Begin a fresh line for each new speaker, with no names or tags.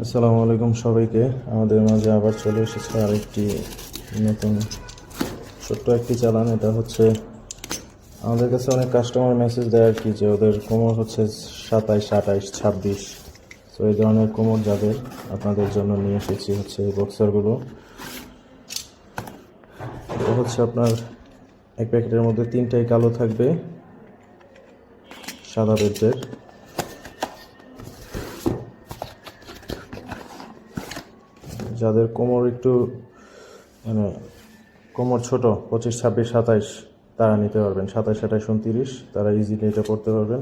আসসালামু আলাইকুম সবাইকে। আমাদের মাঝে আবার চলে এসেছে আরেকটি নতুন ছোট্ট একটি চালান। এটা হচ্ছে আমাদের কাছে অনেক কাস্টমার মেসেজ দেয় আর কি, যে ওদের কোমর হচ্ছে 27, 28, 26। তো এই ধরনের কোমর যাদের, আপনাদের জন্য নিয়ে এসেছি হচ্ছে এই বক্সারগুলো। এটা হচ্ছে আপনার এক প্যাকেটের মধ্যে 3টাই কালো থাকবে, সাদা বেল্টের। যাদের কোমর একটু মানে কোমর ছোট, 25, 26, 27, তারা নিতে পারবেন। 27, 28, 29 তারা ইজিলি এটা করতে পারবেন।